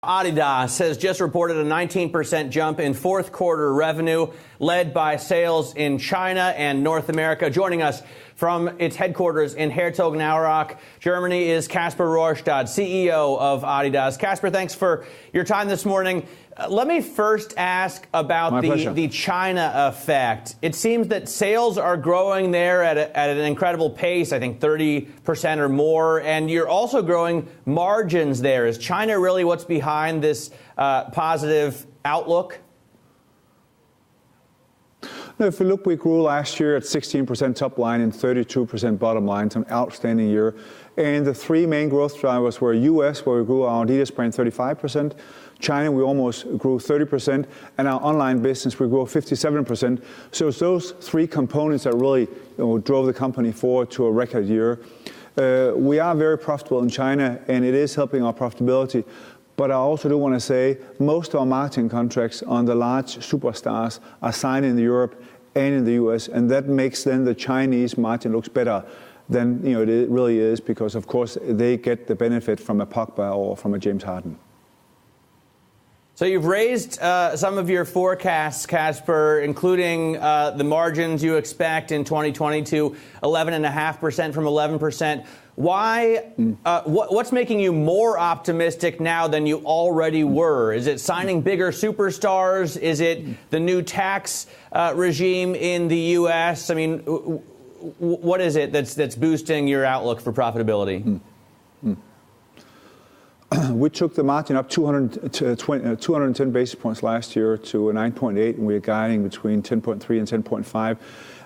Adidas has just reported a 19% jump in fourth quarter revenue, led by sales in China and North America. Joining us from its headquarters in Herzogenaurach, Germany, is Kasper Rohrstedt, CEO of Adidas. Kasper, thanks for your time this morning. Let me first ask about the China effect. It seems that sales are growing there at an incredible pace, I think 30% or more, and you're also growing margins there. Is China really what's behind this positive outlook? No, if you look, we grew last year at 16% top line and 32% bottom line. It's an outstanding year. And the three main growth drivers were US, where we grew our Adidas brand 35%. China, we almost grew 30%. And our online business, we grew 57%. So it's those three components that really drove the company forward to a record year. We are very profitable in China, and it is helping our profitability. But I also do want to say most of our marketing contracts on the large superstars are signed in Europe and in the US, and that makes then the Chinese margin looks better than it really is, because of course they get the benefit from a Pogba or from a James Harden. So you've raised some of your forecasts, Kasper, including the margins you expect in 2020 to 11.5% from 11%. Why? What's making you more optimistic now than you already were? Is it signing bigger superstars? Is it the new tax regime in the U.S.? I mean, what is it that's boosting your outlook for profitability? We took the margin up 210 basis points last year to 9.8, and we're guiding between 10.3 and 10.5.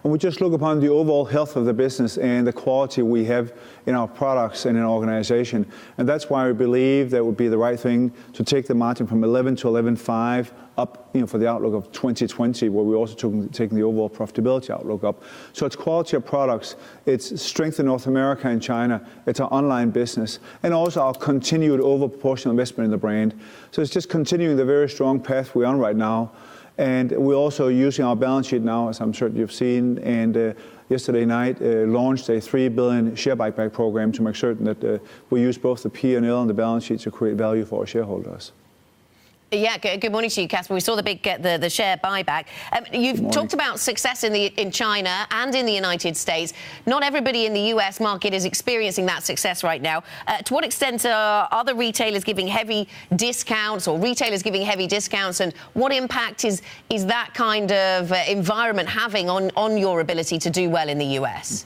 And we just look upon the overall health of the business and the quality we have in our products and in our organization. And that's why we believe that would be the right thing to take the margin from 11 to 11.5 up, for the outlook of 2020, where we also taking the overall profitability outlook up. So it's quality of products, it's strength in North America and China, it's our online business, and also our continued overproportional investment in the brand. So it's just continuing the very strong path we're on right now. And we're also using our balance sheet now, as I'm certain you've seen, and yesterday night launched a $3 billion share buyback program to make certain that we use both the P&L and the balance sheet to create value for our shareholders. Yeah, good morning to you, Kasper. We saw the share buyback. You've talked about success in China and in the United States. Not everybody in the US market is experiencing that success right now. To what extent are other retailers giving heavy discounts, or retailers giving heavy discounts, and what impact is that kind of environment having on your ability to do well in the US?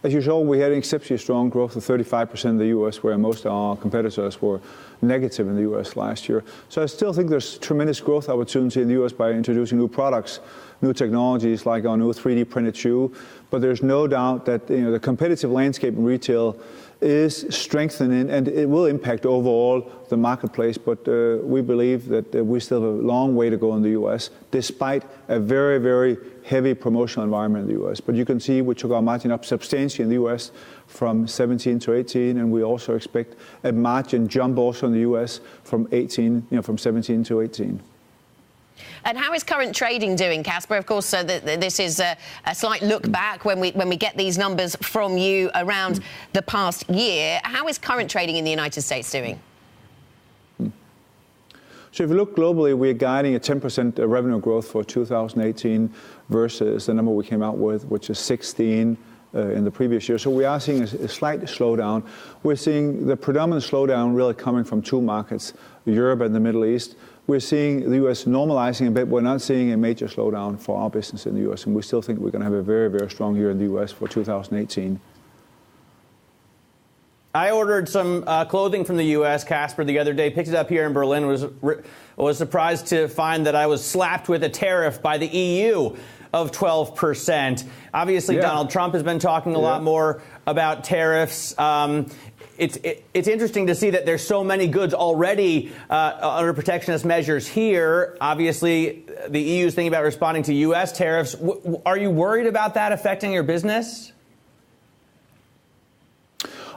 As you saw, we had exceptionally strong growth of 35% in the US, where most of our competitors were negative in the US last year. So I still think there's tremendous growth opportunity in the US by introducing new products, new technologies like our new 3D printed shoe. But there's no doubt that the competitive landscape in retail is strengthening, and it will impact overall the marketplace. But we believe that we still have a long way to go in the US, despite a very, very heavy promotional environment in the US. But you can see we took our margin up substantially in the US from 17 to 18, and we also expect a margin jump also in the US from 17 to 18. And how is current trading doing, Kasper? Of course, this is a slight look back when we get these numbers from you around the past year. How is current trading in the United States doing? So if you look globally, we're guiding a 10% revenue growth for 2018 versus the number we came out with, which is 16 in the previous year. So we are seeing a slight slowdown. We're seeing the predominant slowdown really coming from two markets, Europe and the Middle East. We're seeing the US normalizing a bit. We're not seeing a major slowdown for our business in the US, and we still think we're going to have a very, very strong year in the US for 2018. I ordered some clothing from the U.S., Kasper, the other day, picked it up here in Berlin, was surprised to find that I was slapped with a tariff by the EU of 12%. Obviously, Donald Trump has been talking a lot more about tariffs. It's interesting to see that there's so many goods already under protectionist measures here. Obviously, the EU is thinking about responding to U.S. tariffs. Are you worried about that affecting your business?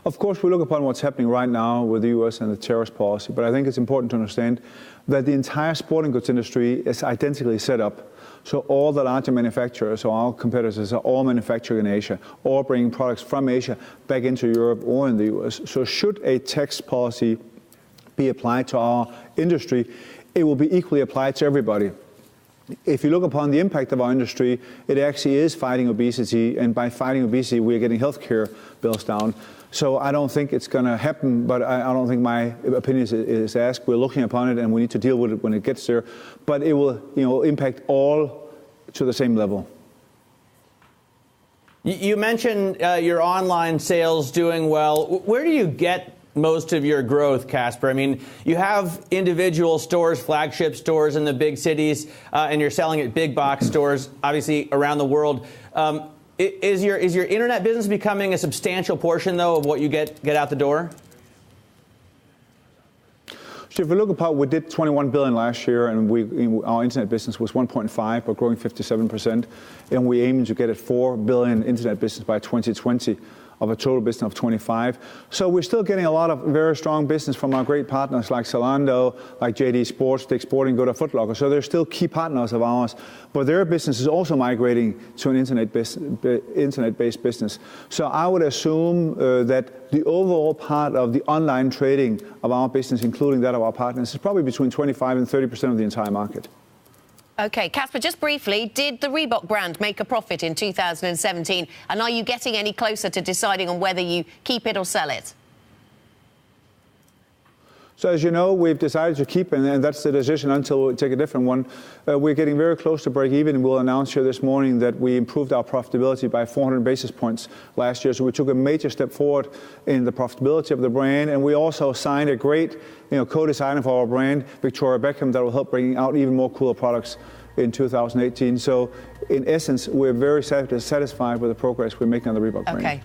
Of course, we look upon what's happening right now with the U.S. and the tariff policy, but I think it's important to understand that the entire sporting goods industry is identically set up. So all the larger manufacturers or our competitors are all manufacturing in Asia, or bringing products from Asia back into Europe or in the U.S. So should a tax policy be applied to our industry, it will be equally applied to everybody. If you look upon the impact of our industry, it actually is fighting obesity, and by fighting obesity, we're getting healthcare bills down. So I don't think it's going to happen, but I don't think my opinion is asked. We're looking upon it, and we need to deal with it when it gets there. But it will, impact all to the same level. You mentioned your online sales doing well. Where do you get most of your growth, Kasper? I mean, you have individual stores, flagship stores in the big cities, and you're selling at big box stores, obviously around the world. Is your internet business becoming a substantial portion, though, of what you get out the door? So if we look upon, we did 21 billion last year, and our internet business was 1.5, but growing 57%, and we aim to get at 4 billion internet business by 2020. Of a total business of 25. So we're still getting a lot of very strong business from our great partners like Zalando, like JD Sports, Dick's Sporting Goods, Foot Locker. So they're still key partners of ours, but their business is also migrating to an internet-based business. So I would assume that the overall part of the online trading of our business, including that of our partners, is probably between 25 and 30% of the entire market. OK, Kasper, just briefly, did the Reebok brand make a profit in 2017? And are you getting any closer to deciding on whether you keep it or sell it? So as you know, we've decided to keep, and that's the decision until we take a different one. We're getting very close to break even. We'll announce here this morning that we improved our profitability by 400 basis points last year. So we took a major step forward in the profitability of the brand. And we also signed a great co-designer for our brand, Victoria Beckham, that will help bring out even more cooler products in 2018. So in essence, we're very satisfied with the progress we're making on the Reebok brand. Okay.